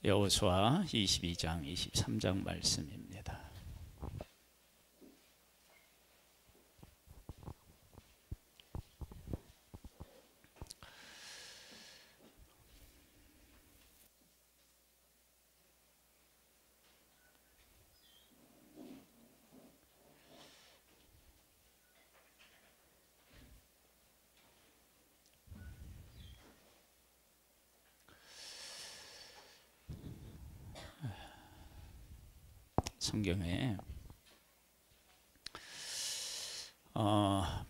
여호수아 22장 23장 말씀입니다. 성경에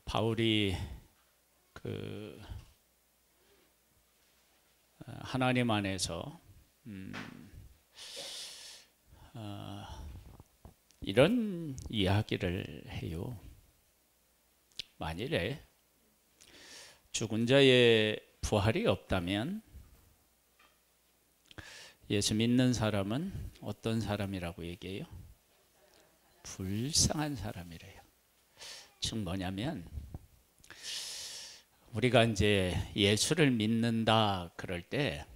바울이 하나님 안에서 이런 이야기를 해요. 만일에 죽은 자의 부활이 없다면 예수 믿는 사람은 어떤 사람이라고 얘기해요? 불쌍한 사람이래요. 즉 뭐냐면 우리가 이제 예수를 믿는다 그럴 때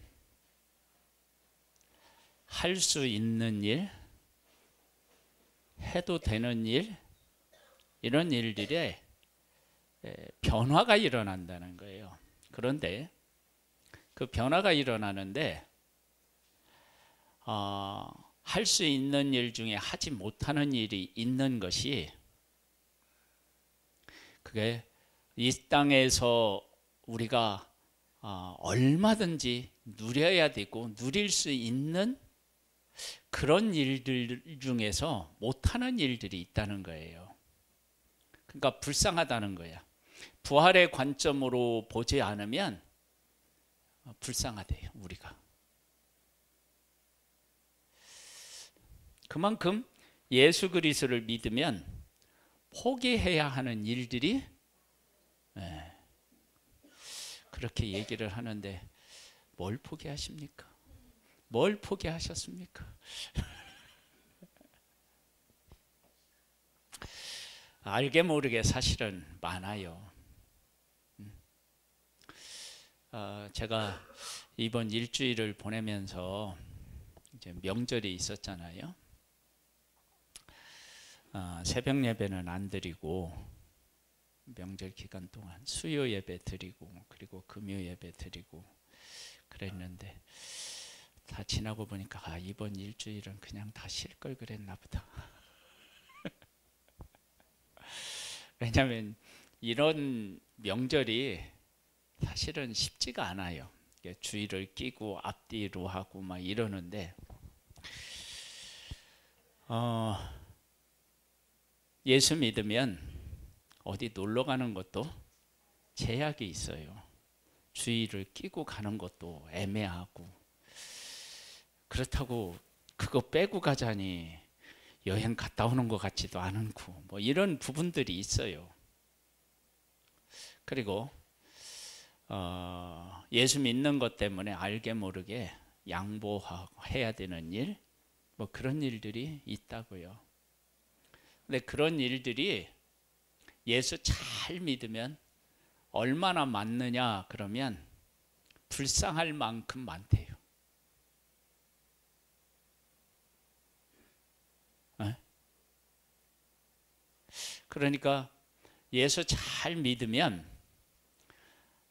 할 수 있는 일, 해도 되는 일, 이런 일들에 변화가 일어난다는 거예요. 그런데 그 변화가 일어나는데 할 수 있는 일 중에 하지 못하는 일이 있는 것이, 그게 이 땅에서 우리가 얼마든지 누려야 되고 누릴 수 있는 그런 일들 중에서 못하는 일들이 있다는 거예요. 그러니까 불쌍하다는 거야. 부활의 관점으로 보지 않으면 불쌍하대요, 우리가. 그만큼 예수 그리스도를 믿으면 포기해야 하는 일들이, 그렇게 얘기를 하는데 뭘 포기하십니까? 뭘 포기하셨습니까? 알게 모르게 사실은 많아요. 제가 이번 일주일을 보내면서 이제 명절이 있었잖아요. 새벽 예배는 안 드리고 명절 기간 동안 수요 예배 드리고 그리고 금요 예배 드리고 그랬는데, 다 지나고 보니까 이번 일주일은 그냥 다 쉴 걸 그랬나 보다. 왜냐하면 이런 명절이 사실은 쉽지가 않아요. 주일을 끼고 앞뒤로 하고 막 이러는데, 예수 믿으면 어디 놀러 가는 것도 제약이 있어요. 주일을 끼고 가는 것도 애매하고, 그렇다고 그거 빼고 가자니 여행 갔다 오는 것 같지도 않고, 뭐 이런 부분들이 있어요. 그리고 예수 믿는 것 때문에 알게 모르게 양보하고 해야 되는 일, 뭐 그런 일들이 있다고요. 근데 그런 일들이 예수 잘 믿으면 얼마나 많느냐 그러면 불쌍할 만큼 많대요. 그러니까 예수 잘 믿으면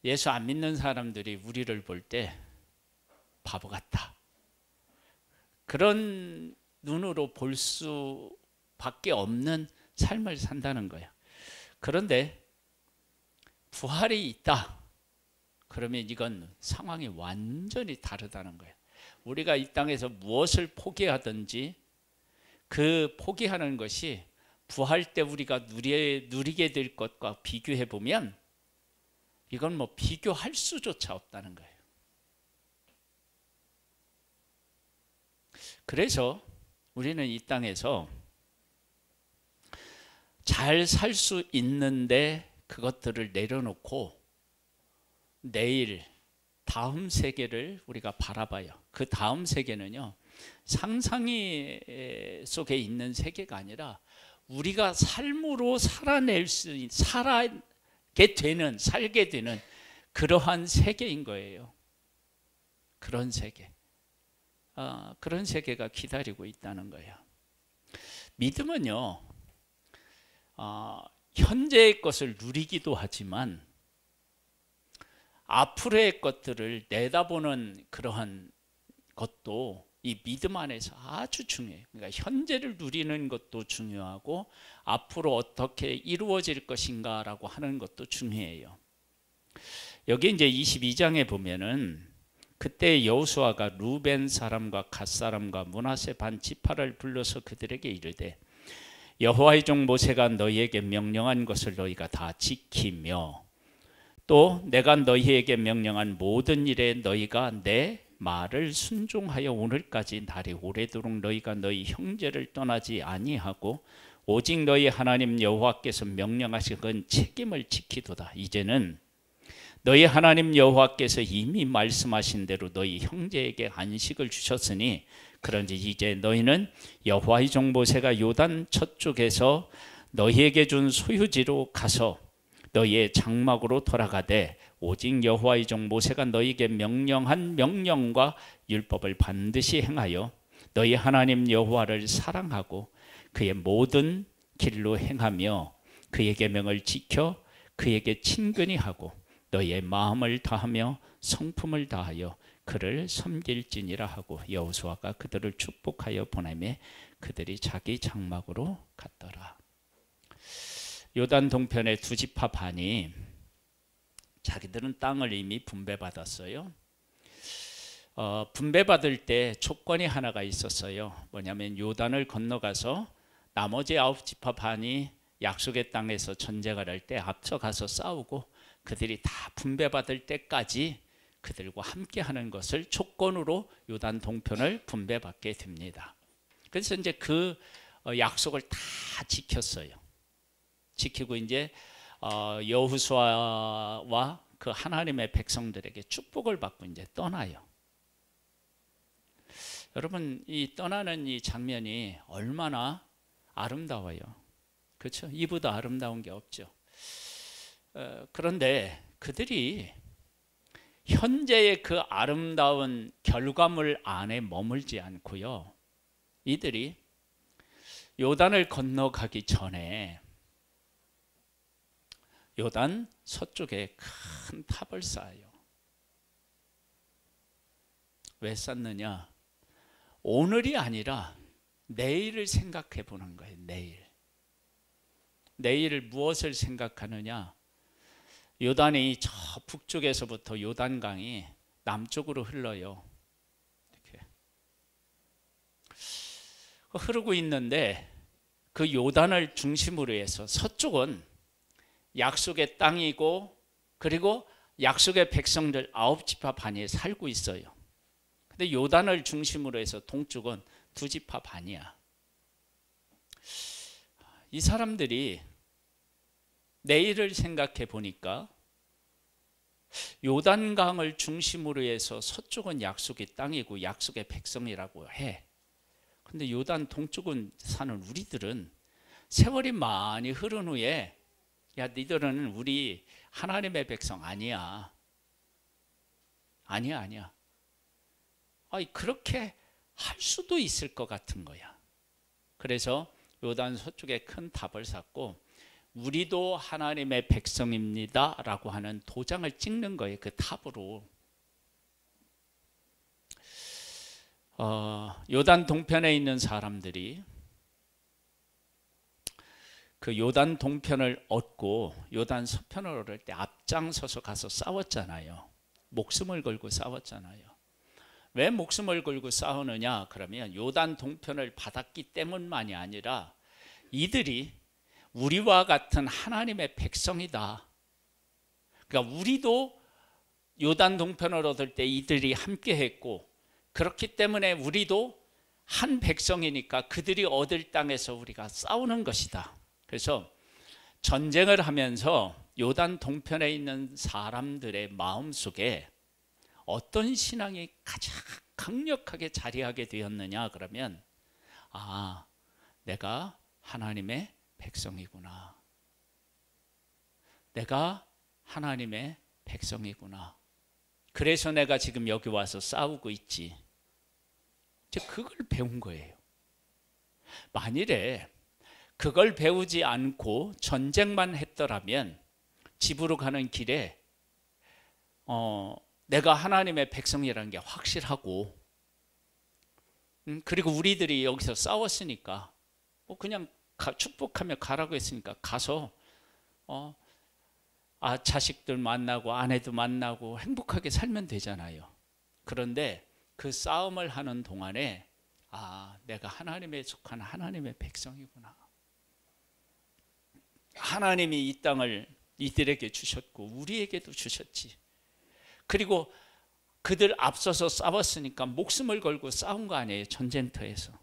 예수 안 믿는 사람들이 우리를 볼 때 바보 같다, 그런 눈으로 볼 수밖에 없는 삶을 산다는 거야. 그런데 부활이 있다 그러면 이건 상황이 완전히 다르다는 거야. 우리가 이 땅에서 무엇을 포기하든지 그 포기하는 것이 부활 때 우리가 누리게 될 것과 비교해 보면 이건 뭐 비교할 수조차 없다는 거예요. 그래서 우리는 이 땅에서 잘 살 수 있는데 그것들을 내려놓고 내일 다음 세계를 우리가 바라봐요. 그 다음 세계는요, 상상이 속에 있는 세계가 아니라 우리가 삶으로 살게 되는 그러한 세계인 거예요. 그런 세계. 그런 세계가 기다리고 있다는 거예요. 믿음은요, 현재의 것을 누리기도 하지만 앞으로의 것들을 내다보는 그러한 것도 이 믿음 안에서 아주 중요해요. 그러니까 현재를 누리는 것도 중요하고 앞으로 어떻게 이루어질 것인가라고 하는 것도 중요해요. 여기 이제 22장에 보면은 그때 여호수아가 루벤 사람과 갓 사람과 므낫세 반 지파를 불러서 그들에게 이르되 여호와의 종 모세가 너희에게 명령한 것을 너희가 다 지키며 또 내가 너희에게 명령한 모든 일에 너희가 내 말을 순종하여 오늘까지 날이 오래도록 너희가 너희 형제를 떠나지 아니하고 오직 너희 하나님 여호와께서 명령하신 그 책임을 지키도다. 이제는 너희 하나님 여호와께서 이미 말씀하신 대로 너희 형제에게 안식을 주셨으니 그런지 이제 너희는 여호와의 종 모세가 요단 저쪽에서 너희에게 준 소유지로 가서 너희의 장막으로 돌아가되 오직 여호와의 종 모세가 너희에게 명령한 명령과 율법을 반드시 행하여 너희 하나님 여호와를 사랑하고 그의 모든 길로 행하며 그의 계명을 지켜 그에게 친근히 하고 너희의 마음을 다하며 성품을 다하여 그를 섬길지니라 하고 여호수아가 그들을 축복하여 보내매 그들이 자기 장막으로 갔더라. 요단 동편의 두 지파 반이 자기들은 땅을 이미 분배받았어요. 분배받을 때 조건이 하나가 있었어요. 뭐냐면 요단을 건너가서 나머지 9지파 반이 약속의 땅에서 전쟁을 할 때 앞서가서 싸우고 그들이 다 분배받을 때까지 그들과 함께하는 것을 조건으로 요단 동편을 분배받게 됩니다. 그래서 이제 그 약속을 다 지켰어요. 지키고 이제 여호수아와 그 하나님의 백성들에게 축복을 받고 이제 떠나요. 여러분, 이 떠나는 이 장면이 얼마나 아름다워요. 그렇죠? 이보다 아름다운 게 없죠. 그런데 그들이 현재의 그 아름다운 결과물 안에 머물지 않고요. 이들이 요단을 건너가기 전에 요단 서쪽에 큰 탑을 쌓아요. 왜 쌓느냐? 오늘이 아니라 내일을 생각해 보는 거예요. 내일을 무엇을 생각하느냐? 요단이 저 북쪽에서부터 요단강이 남쪽으로 흘러요. 이렇게 흐르고 있는데 그 요단을 중심으로 해서 서쪽은 약속의 땅이고 그리고 약속의 백성들 9지파 반이 살고 있어요. 근데 요단을 중심으로 해서 동쪽은 2지파 반이야. 이 사람들이 내일을 생각해 보니까 요단강을 중심으로 해서 서쪽은 약속의 땅이고 약속의 백성이라고 해. 근데 요단 동쪽은 사는 우리들은 세월이 많이 흐른 후에 야, 니들은 우리 하나님의 백성 아니야. 아니야. 그렇게 할 수도 있을 것 같은 거야. 그래서 요단 서쪽에 큰 탑을 쌓고 우리도 하나님의 백성입니다 라고 하는 도장을 찍는 거예요. 그 탑으로. 요단 동편에 있는 사람들이 그 요단 동편을 얻고 요단 서편을 얻을 때 앞장서서 가서 싸웠잖아요. 목숨을 걸고 싸웠잖아요. 왜 목숨을 걸고 싸우느냐? 그러면 요단 동편을 받았기 때문만이 아니라 이들이 우리와 같은 하나님의 백성이다. 그러니까 우리도 요단 동편을 얻을 때 이들이 함께 했고 그렇기 때문에 우리도 한 백성이니까 그들이 얻을 땅에서 우리가 싸우는 것이다. 그래서 전쟁을 하면서 요단 동편에 있는 사람들의 마음속에 어떤 신앙이 가장 강력하게 자리하게 되었느냐? 그러면 내가 하나님의 백성이구나. 내가 하나님의 백성이구나. 그래서 내가 지금 여기 와서 싸우고 있지. 이제 그걸 배운 거예요. 만일에 그걸 배우지 않고 전쟁만 했더라면 집으로 가는 길에 내가 하나님의 백성이라는 게 확실하고, 그리고 우리들이 여기서 싸웠으니까 뭐 그냥 축복하며 가라고 했으니까 가서 자식들 만나고 아내도 만나고 행복하게 살면 되잖아요. 그런데 그 싸움을 하는 동안에 내가 하나님에 속한 하나님의 백성이구나. 하나님이 이 땅을 이들에게 주셨고 우리에게도 주셨지. 그리고 그들 앞서서 싸웠으니까 목숨을 걸고 싸운 거 아니에요. 전쟁터에서.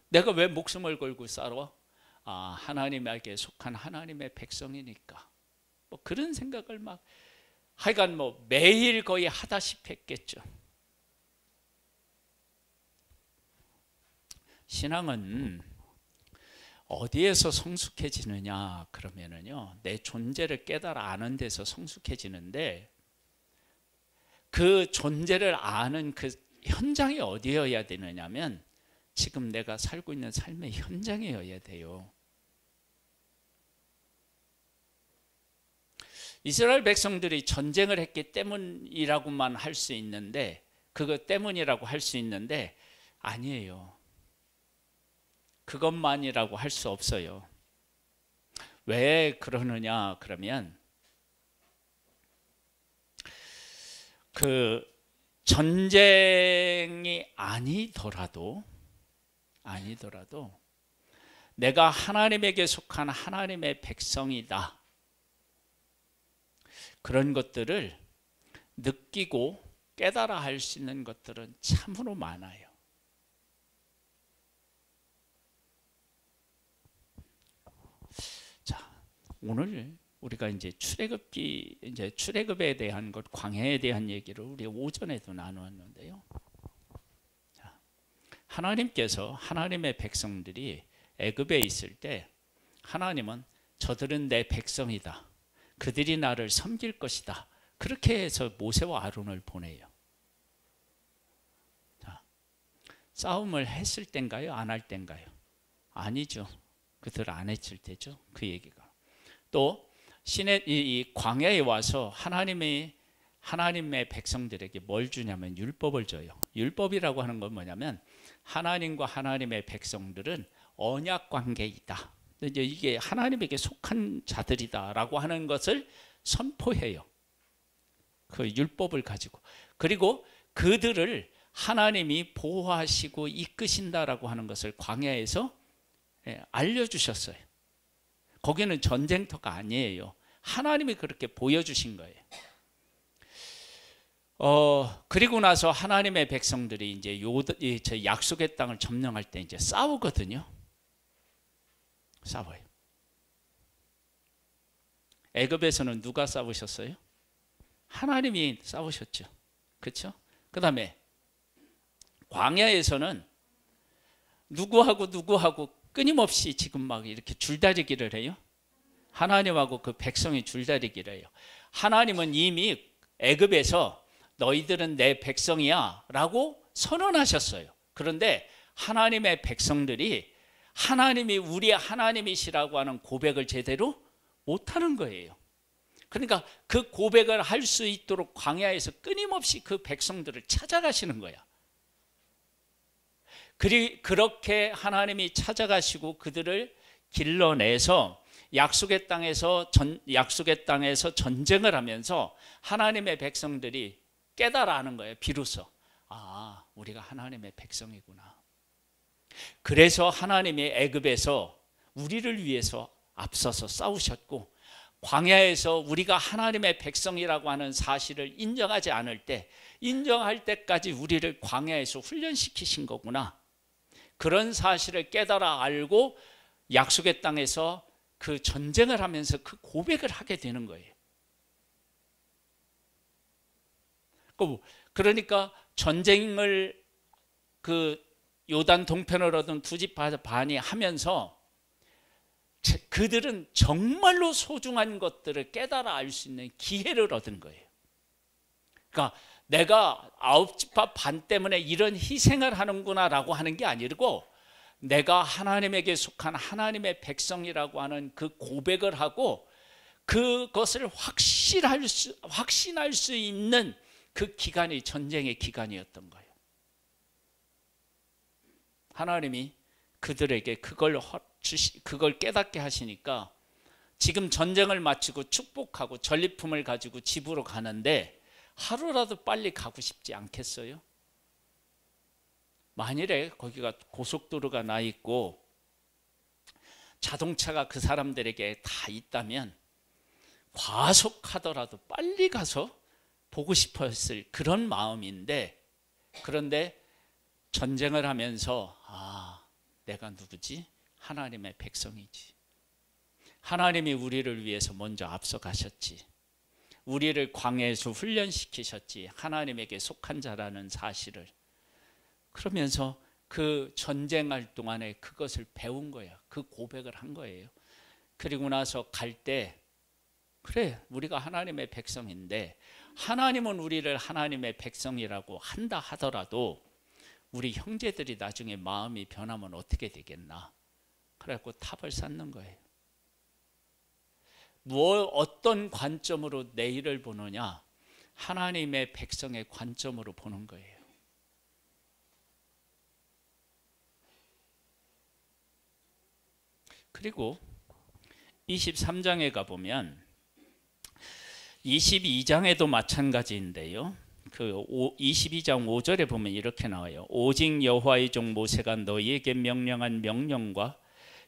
내가 왜 목숨을 걸고 싸워? 하나님에게 속한 하나님의 백성이니까. 뭐 그런 생각을 하여간 매일 거의 하다시피 했겠죠. 신앙은 어디에서 성숙해지느냐 그러면은요, 내 존재를 깨달아 아는 데서 성숙해지는데, 그 존재를 아는 그 현장이 어디여야 되느냐면 지금 내가 살고 있는 삶의 현장이어야 돼요. 이스라엘 백성들이 전쟁을 했기 때문이라고만 할 수 있는데, 그것 때문이라고 할 수 있는데 아니에요. 그것만이라고 할 수 없어요. 왜 그러느냐 그러면, 그 전쟁이 아니더라도 내가 하나님에게 속한 하나님의 백성이다, 그런 것들을 느끼고 깨달아 할 수 있는 것들은 참으로 많아요. 자, 오늘 우리가 이제 출애굽에 대한 것, 광야에 대한 얘기를 우리 오전에도 나누었는데요. 자, 하나님께서 하나님의 백성들이 애굽에 있을 때 하나님은 저들은 내 백성이다, 그들이 나를 섬길 것이다, 그렇게 해서 모세와 아론을 보내요. 자, 싸움을 했을 땐가요? 안 할 땐가요? 아니죠. 그들 안 했을 때죠. 그 얘기가. 또 이 광야에 와서 하나님의 백성들에게 뭘 주냐면 율법을 줘요. 율법이라고 하는 건 뭐냐면 하나님과 하나님의 백성들은 언약 관계이다, 이제 이게 하나님에게 속한 자들이다라고 하는 것을 선포해요. 그 율법을 가지고. 그리고 그들을 하나님이 보호하시고 이끄신다라고 하는 것을 광야에서 알려주셨어요. 거기는 전쟁터가 아니에요. 하나님이 그렇게 보여주신 거예요. 그리고 나서 하나님의 백성들이 이제 약속의 땅을 점령할 때 이제 싸우거든요. 싸워요. 애굽에서는 누가 싸우셨어요? 하나님이 싸우셨죠. 그렇죠? 그 다음에 광야에서는 누구하고 끊임없이 지금 막 이렇게 줄다리기를 해요. 하나님하고 그 백성이 줄다리기를 해요. 하나님은 이미 애굽에서 너희들은 내 백성이야 라고 선언하셨어요. 그런데 하나님의 백성들이 하나님이 우리의 하나님이시라고 하는 고백을 제대로 못하는 거예요. 그러니까 그 고백을 할 수 있도록 광야에서 끊임없이 그 백성들을 찾아가시는 거야. 그렇게 하나님이 찾아가시고 그들을 길러내서 약속의 땅에서 전쟁을 하면서 하나님의 백성들이 깨달아 하는 거예요. 비로소 우리가 하나님의 백성이구나. 그래서 하나님이 애굽에서 우리를 위해서 앞서서 싸우셨고, 광야에서 우리가 하나님의 백성이라고 하는 사실을 인정하지 않을 때, 인정할 때까지 우리를 광야에서 훈련시키신 거구나, 그런 사실을 깨달아 알고 약속의 땅에서 그 전쟁을 하면서 그 고백을 하게 되는 거예요. 그러니까 전쟁을 그 요단 동편을 얻은 두 집 반이 하면서 그들은 정말로 소중한 것들을 깨달아 알 수 있는 기회를 얻은 거예요. 그러니까 내가 아홉 지파 반 때문에 이런 희생을 하는구나라고 하는 게 아니고 내가 하나님에게 속한 하나님의 백성이라고 하는 그 고백을 하고 그것을 확신할 수 있는 그 기간이 전쟁의 기간이었던 거예요. 하나님이 그들에게 그걸 깨닫게 하시니까 지금 전쟁을 마치고 축복하고 전리품을 가지고 집으로 가는데 하루라도 빨리 가고 싶지 않겠어요? 만일에 거기가 고속도로가 나 있고 자동차가 그 사람들에게 다 있다면 과속하더라도 빨리 가서 보고 싶었을 그런 마음인데, 그런데 전쟁을 하면서 내가 누구지? 하나님의 백성이지. 하나님이 우리를 위해서 먼저 앞서가셨지. 우리를 광야에서 훈련시키셨지. 하나님에게 속한 자라는 사실을. 그러면서 그 전쟁할 동안에 그것을 배운 거예요. 그 고백을 한 거예요. 그리고 나서 갈 때 그래, 우리가 하나님의 백성인데 하나님은 우리를 하나님의 백성이라고 한다 하더라도 우리 형제들이 나중에 마음이 변하면 어떻게 되겠나. 그래갖고 탑을 쌓는 거예요. 어떤 관점으로 내일을 보느냐? 하나님의 백성의 관점으로 보는 거예요. 그리고 23장에 가보면 22장에도 마찬가지인데요. 그 22장 5절에 보면 이렇게 나와요. 오직 여호와의 종 모세가 너희에게 명령한 명령과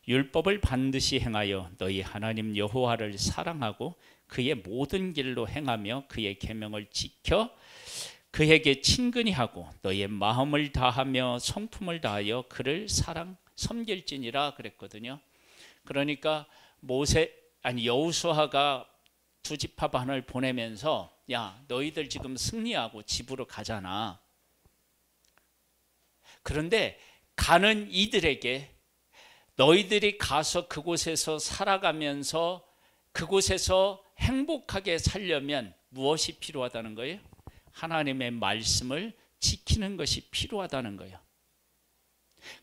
율법을 반드시 행하여 너희 하나님 여호와를 사랑하고 그의 모든 길로 행하며 그의 계명을 지켜 그에게 친근히 하고 너희의 마음을 다하며 성품을 다하여 그를 섬길지니라 그랬거든요. 그러니까 여호수아가 두 지파 반을 보내면서 야, 너희들 지금 승리하고 집으로 가잖아. 그런데 가는 이들에게 너희들이 가서 그곳에서 살아가면서 그곳에서 행복하게 살려면 무엇이 필요하다는 거예요? 하나님의 말씀을 지키는 것이 필요하다는 거예요.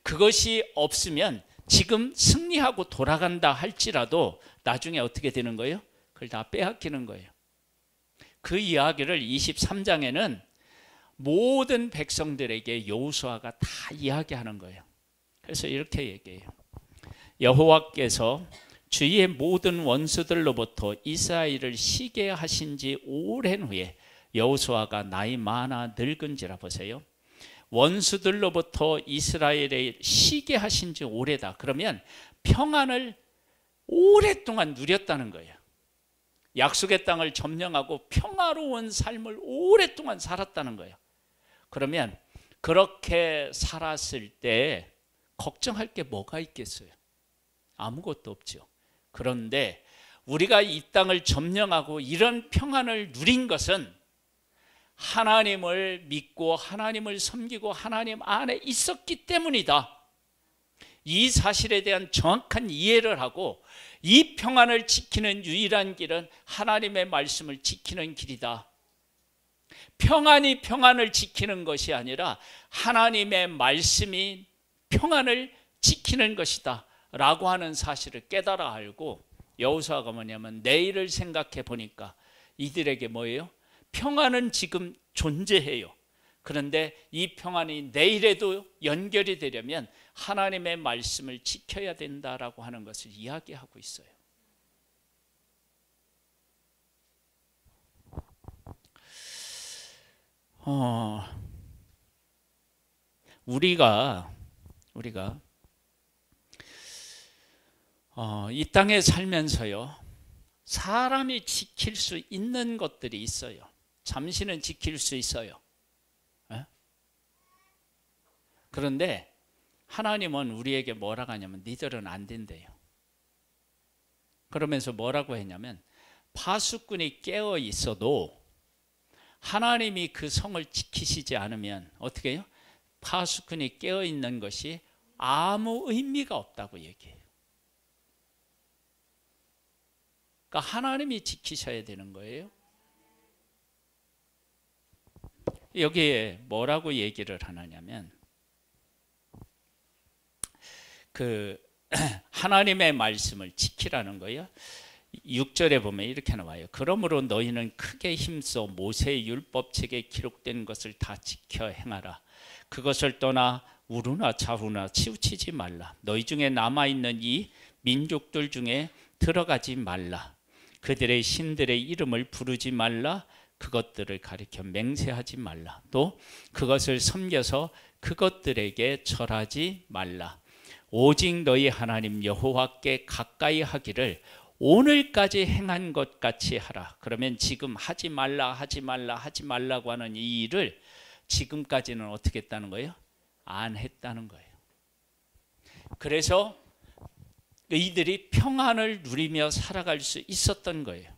그것이 없으면 지금 승리하고 돌아간다 할지라도 나중에 어떻게 되는 거예요? 그걸 다 빼앗기는 거예요. 그 이야기를 23장에는 모든 백성들에게 여호수아가 다 이야기하는 거예요. 그래서 이렇게 얘기해요. 여호와께서 주의 모든 원수들로부터 이스라엘을 쉬게 하신 지 오랜 후에 여호수아가 나이 많아 늙은지라. 보세요. 원수들로부터 이스라엘을 쉬게 하신 지 오래다. 그러면 평안을 오랫동안 누렸다는 거예요. 약속의 땅을 점령하고 평화로운 삶을 오랫동안 살았다는 거예요. 그러면 그렇게 살았을 때 걱정할 게 뭐가 있겠어요? 아무것도 없죠. 그런데 우리가 이 땅을 점령하고 이런 평안을 누린 것은 하나님을 믿고 하나님을 섬기고 하나님 안에 있었기 때문이다. 이 사실에 대한 정확한 이해를 하고 이 평안을 지키는 유일한 길은 하나님의 말씀을 지키는 길이다. 평안이 평안을 지키는 것이 아니라 하나님의 말씀이 평안을 지키는 것이다 라고 하는 사실을 깨달아 알고 여호수아가 뭐냐면 내일을 생각해 보니까 이들에게 뭐예요? 평안은 지금 존재해요. 그런데 이 평안이 내일에도 연결이 되려면 하나님의 말씀을 지켜야 된다라고 하는 것을 이야기하고 있어요. 우리가 이 땅에 살면서요, 사람이 지킬 수 있는 것들이 있어요. 잠시는 지킬 수 있어요. 그런데 하나님은 우리에게 뭐라고 하냐면 니들은 안 된대요. 그러면서 뭐라고 했냐면 파수꾼이 깨어 있어도 하나님이 그 성을 지키시지 않으면 어떻게 해요? 파수꾼이 깨어 있는 것이 아무 의미가 없다고 얘기해요. 그러니까 하나님이 지키셔야 되는 거예요. 여기에 뭐라고 얘기를 하느냐면 그 하나님의 말씀을 지키라는 거예요. 6절에 보면 이렇게 나와요. 그러므로 너희는 크게 힘써 모세의 율법책에 기록된 것을 다 지켜 행하라. 그것을 떠나 우루나 좌우나 치우치지 말라. 너희 중에 남아있는 이 민족들 중에 들어가지 말라. 그들의 신들의 이름을 부르지 말라. 그것들을 가리켜 맹세하지 말라. 또 그것을 섬겨서 그것들에게 절하지 말라. 오직 너희 하나님 여호와께 가까이 하기를 오늘까지 행한 것 같이 하라. 그러면 지금 하지 말라 하지 말라 하지 말라고 하는 이 일을 지금까지는 어떻게 했다는 거예요? 안 했다는 거예요. 그래서 이들이 평안을 누리며 살아갈 수 있었던 거예요.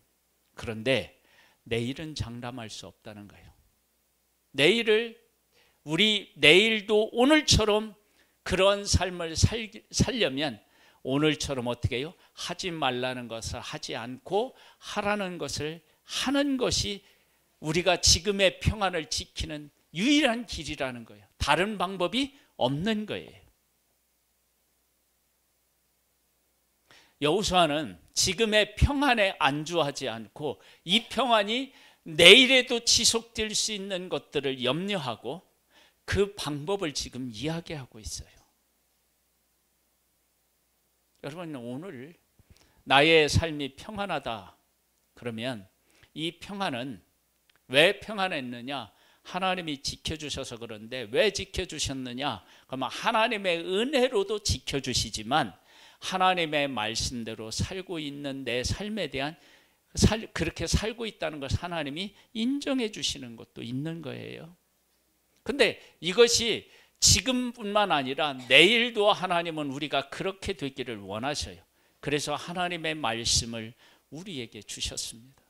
그런데 내일은 장담할 수 없다는 거예요. 내일도 오늘처럼 그런 삶을 살려면 오늘처럼 어떻게 해요? 하지 말라는 것을 하지 않고 하라는 것을 하는 것이 우리가 지금의 평안을 지키는 유일한 길이라는 거예요. 다른 방법이 없는 거예요. 여호수아는 지금의 평안에 안주하지 않고 이 평안이 내일에도 지속될 수 있는 것들을 염려하고 그 방법을 지금 이야기하고 있어요. 여러분, 오늘 나의 삶이 평안하다 그러면 이 평안은 왜 평안했느냐? 하나님이 지켜주셔서 그런데 왜 지켜주셨느냐? 그러면 하나님의 은혜로도 지켜주시지만 하나님의 말씀대로 살고 있는 내 삶에 대한 그렇게 살고 있다는 것을 하나님이 인정해 주시는 것도 있는 거예요. 근데 이것이 지금뿐만 아니라 내일도 하나님은 우리가 그렇게 되기를 원하셔요. 그래서 하나님의 말씀을 우리에게 주셨습니다.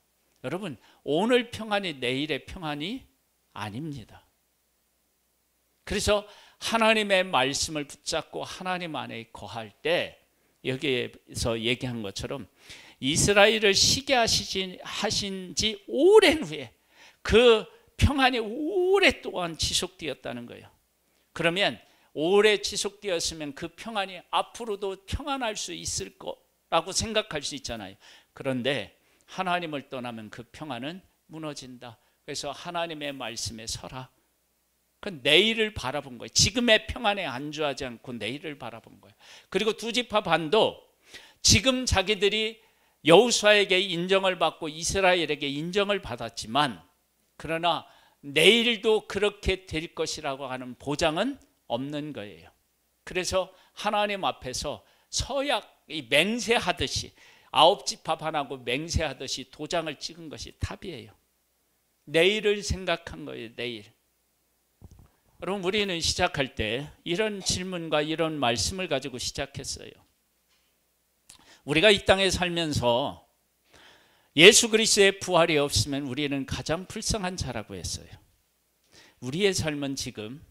여러분, 오늘 평안이 내일의 평안이 아닙니다. 그래서 하나님의 말씀을 붙잡고 하나님 안에 거할 때 여기에서 얘기한 것처럼 이스라엘을 시게 하신 지 오랜 후에 그 평안이 오랫동안 지속되었다는 거예요. 그러면 오래 지속되었으면 그 평안이 앞으로도 평안할 수 있을 거라고 생각할 수 있잖아요. 그런데 하나님을 떠나면 그 평안은 무너진다. 그래서 하나님의 말씀에 서라. 그 내일을 바라본 거예요. 지금의 평안에 안주하지 않고 내일을 바라본 거예요. 그리고 두 지파 반도 지금 자기들이 여호수아에게 인정을 받고 이스라엘에게 인정을 받았지만 그러나 내일도 그렇게 될 것이라고 하는 보장은 없는 거예요. 그래서 하나님 앞에서 서약이 맹세하듯이 아홉 지파 반하고 맹세하듯이 도장을 찍은 것이 답이에요. 내일을 생각한 거예요. 내일. 여러분, 우리는 시작할 때 이런 질문과 이런 말씀을 가지고 시작했어요. 우리가 이 땅에 살면서 예수 그리스도의 부활이 없으면 우리는 가장 불쌍한 자라고 했어요. 우리의 삶은 지금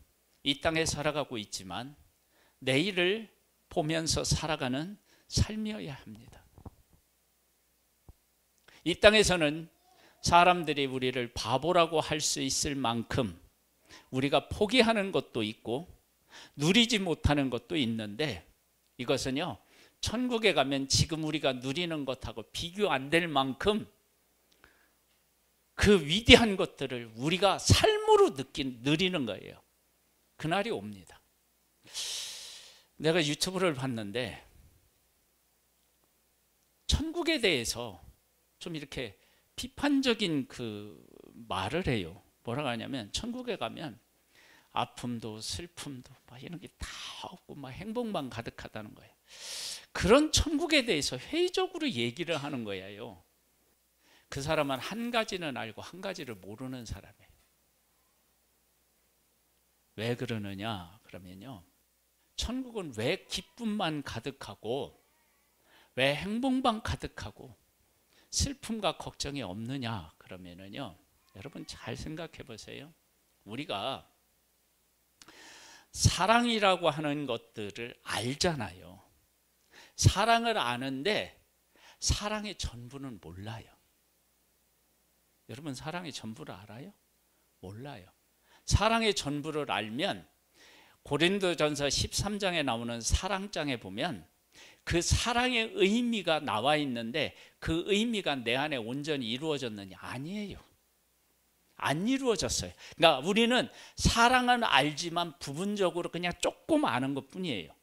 이 땅에 살아가고 있지만 내일을 보면서 살아가는 삶이어야 합니다. 이 땅에서는 사람들이 우리를 바보라고 할 수 있을 만큼 우리가 포기하는 것도 있고 누리지 못하는 것도 있는데 이것은요, 천국에 가면 지금 우리가 누리는 것하고 비교 안 될 만큼 그 위대한 것들을 우리가 삶으로 누리는 거예요. 그날이 옵니다. 내가 유튜브를 봤는데 천국에 대해서 좀 이렇게 비판적인 그 말을 해요. 뭐라고 하냐면 천국에 가면 아픔도 슬픔도 막 이런 게 다 없고 막 행복만 가득하다는 거예요. 그런 천국에 대해서 회의적으로 얘기를 하는 거예요. 그 사람은 한 가지는 알고 한 가지를 모르는 사람이에요. 왜 그러느냐 그러면요, 천국은 왜 기쁨만 가득하고 왜 행복만 가득하고 슬픔과 걱정이 없느냐 그러면은요, 여러분 잘 생각해 보세요. 우리가 사랑이라고 하는 것들을 알잖아요. 사랑을 아는데 사랑의 전부는 몰라요. 여러분, 사랑의 전부를 알아요? 몰라요. 사랑의 전부를 알면 고린도전서 13장에 나오는 사랑장에 보면 그 사랑의 의미가 나와 있는데 그 의미가 내 안에 온전히 이루어졌느냐? 아니에요. 안 이루어졌어요. 그러니까 우리는 사랑은 알지만 부분적으로 그냥 조금 아는 것뿐이에요.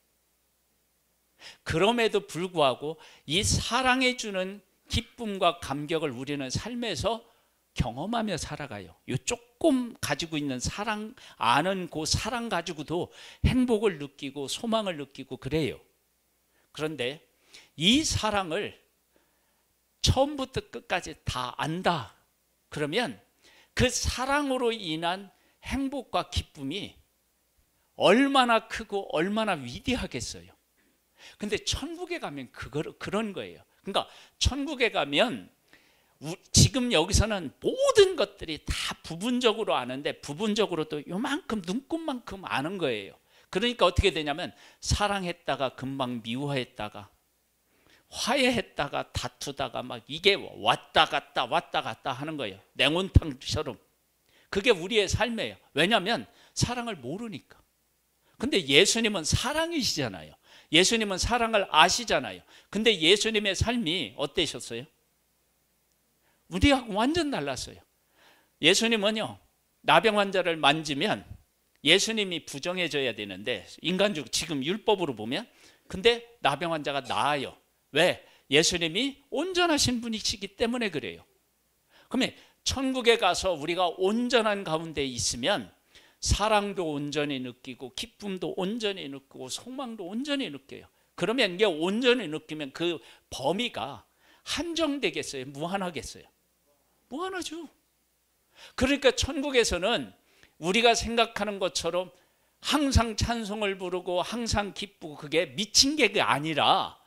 그럼에도 불구하고 이 사랑해 주는 기쁨과 감격을 우리는 삶에서 경험하며 살아가요. 이 조금 가지고 있는 사랑, 아는 그 사랑 가지고도 행복을 느끼고 소망을 느끼고 그래요. 그런데 이 사랑을 처음부터 끝까지 다 안다 그러면 그 사랑으로 인한 행복과 기쁨이 얼마나 크고 얼마나 위대하겠어요. 근데 천국에 가면 그런 거예요. 그러니까 천국에 가면 지금 여기서는 모든 것들이 다 부분적으로 아는데 부분적으로 또 요만큼 눈곱만큼 아는 거예요. 그러니까 어떻게 되냐면 사랑했다가 금방 미워했다가 화해했다가 다투다가 막 이게 왔다 갔다 하는 거예요. 냉온탕처럼. 그게 우리의 삶이에요. 왜냐하면 사랑을 모르니까. 근데 예수님은 사랑이시잖아요. 예수님은 사랑을 아시잖아요. 근데 예수님의 삶이 어떠셨어요? 우리하고 완전 달랐어요. 예수님은요, 나병 환자를 만지면 예수님이 부정해져야 되는데 인간적 지금 율법으로 보면 근데 나병 환자가 나아요. 왜? 예수님이 온전하신 분이시기 때문에 그래요. 그러면 천국에 가서 우리가 온전한 가운데 있으면 사랑도 온전히 느끼고 기쁨도 온전히 느끼고 소망도 온전히 느껴요. 그러면 이게 온전히 느끼면 그 범위가 한정되겠어요? 무한하겠어요? 무한하죠. 그러니까 천국에서는 우리가 생각하는 것처럼 항상 찬송을 부르고 항상 기쁘고 그게 미친 게 아니라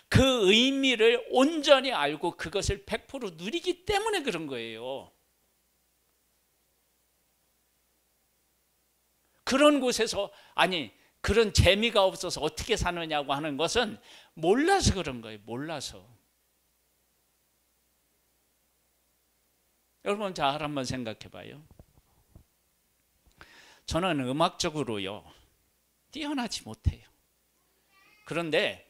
그 의미를 온전히 알고 그것을 100% 누리기 때문에 그런 거예요. 그런 곳에서 아니 그런 재미가 없어서 어떻게 사느냐고 하는 것은 몰라서 그런 거예요. 몰라서. 여러분 잘 한번 생각해 봐요. 저는 음악적으로요 뛰어나지 못해요. 그런데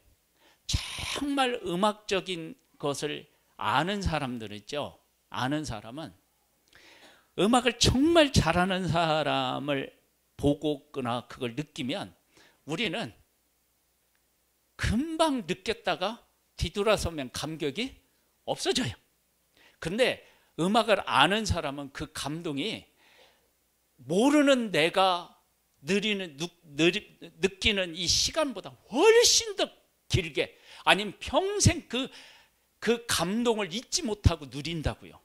정말 음악적인 것을 아는 사람들 있죠. 아는 사람은 음악을 정말 잘하는 사람을 보거나 그걸 느끼면 우리는 금방 느꼈다가 뒤돌아서면 감격이 없어져요. 그런데 음악을 아는 사람은 그 감동이 모르는 내가 느끼는 이 시간보다 훨씬 더 길게 아니면 평생 그 감동을 잊지 못하고 누린다고요.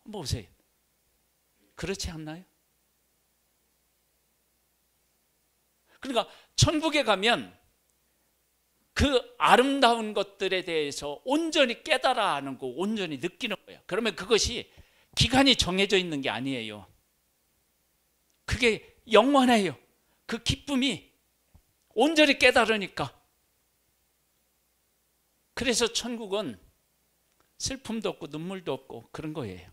한번 보세요. 그렇지 않나요? 그러니까 천국에 가면 그 아름다운 것들에 대해서 온전히 깨달아 아는 거, 온전히 느끼는 거예요. 그러면 그것이 기간이 정해져 있는 게 아니에요. 그게 영원해요. 그 기쁨이 온전히 깨달으니까. 그래서 천국은 슬픔도 없고 눈물도 없고 그런 거예요.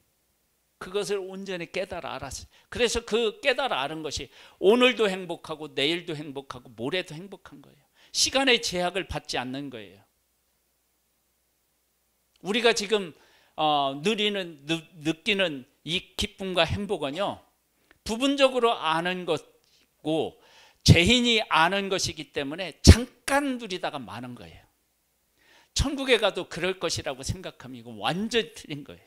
그것을 온전히 깨달아 알았어요. 그래서 그 깨달아 아는 것이 오늘도 행복하고 내일도 행복하고 모레도 행복한 거예요. 시간의 제약을 받지 않는 거예요. 우리가 지금 느끼는 이 기쁨과 행복은요 부분적으로 아는 것고 죄인이 아는 것이기 때문에 잠깐 누리다가 마는 거예요. 천국에 가도 그럴 것이라고 생각하면 이거 완전히 틀린 거예요.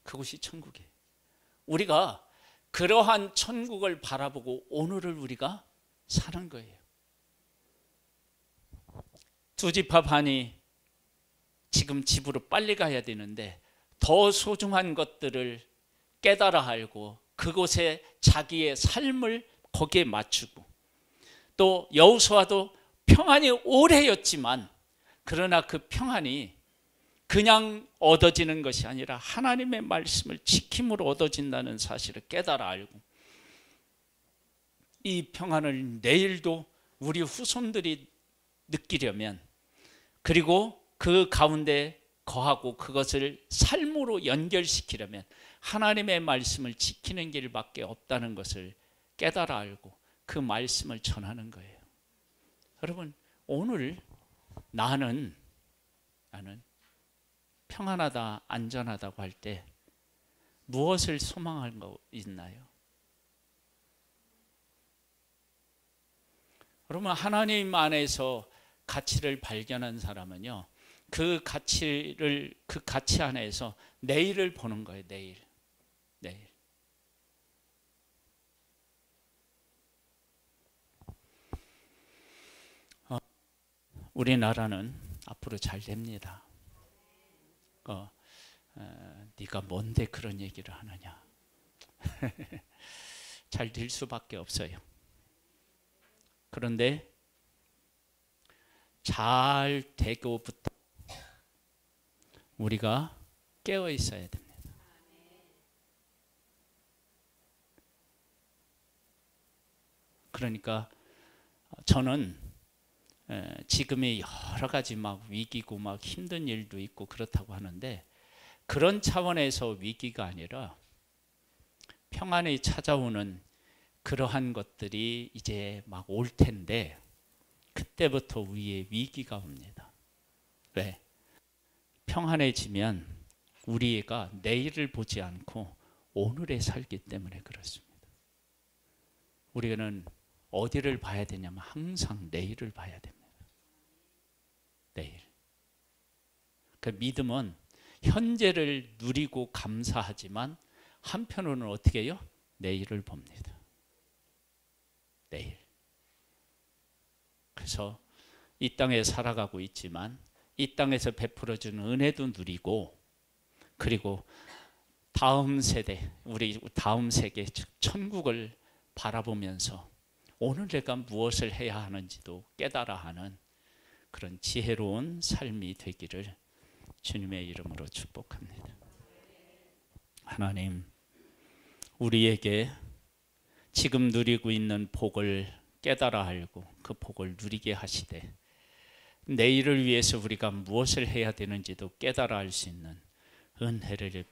그곳이 천국이에요. 우리가 그러한 천국을 바라보고 오늘을 우리가 사는 거예요. 두 집합 하니 지금 집으로 빨리 가야 되는데 더 소중한 것들을 깨달아 알고 그곳에 자기의 삶을 거기에 맞추고 또 여호수아도 평안이 오래였지만 그러나 그 평안이 그냥 얻어지는 것이 아니라 하나님의 말씀을 지킴으로 얻어진다는 사실을 깨달아 알고 이 평안을 내일도 우리 후손들이 느끼려면 그리고 그 가운데 거하고 그것을 삶으로 연결시키려면 하나님의 말씀을 지키는 길밖에 없다는 것을 깨달아 알고 그 말씀을 전하는 거예요. 여러분, 오늘 나는 평안하다, 안전하다고 할 때 무엇을 소망할 거 있나요? 여러분, 하나님 안에서 가치를 발견한 사람은요, 그 가치 안에서 내일을 보는 거예요. 내일. 우리나라는 앞으로 잘 됩니다. 네가 뭔데 그런 얘기를 하느냐. 잘 될 수밖에 없어요. 그런데 잘 되고부터 우리가 깨어 있어야 됩니다. 그러니까 저는 지금의 여러 가지 막 위기고 막 힘든 일도 있고 그렇다고 하는데, 그런 차원에서 위기가 아니라 평안이 찾아오는 그러한 것들이 이제 막 올 텐데, 그때부터 우리의 위기가 옵니다. 왜? 평안해지면 우리가 내일을 보지 않고 오늘에 살기 때문에 그렇습니다. 우리는 어디를 봐야 되냐면 항상 내일을 봐야 됩니다. 내일. 그 믿음은 현재를 누리고 감사하지만 한편으로는 어떻게 해요? 내일을 봅니다. 내일. 그래서 이 땅에 살아가고 있지만 이 땅에서 베풀어주는 은혜도 누리고, 그리고 다음 세대, 우리 다음 세계 천국을 바라보면서 오늘 내가 무엇을 해야 하는지도 깨달아 하는 그런 지혜로운 삶이 되기를 주님의 이름으로 축복합니다. 하나님, 우리에게 지금 누리고 있는 복을 깨달아 알고 그 복을 누리게 하시되, 내일을 위해서 우리가 무엇을 해야 되는지도 깨달아 알 수 있는 은혜를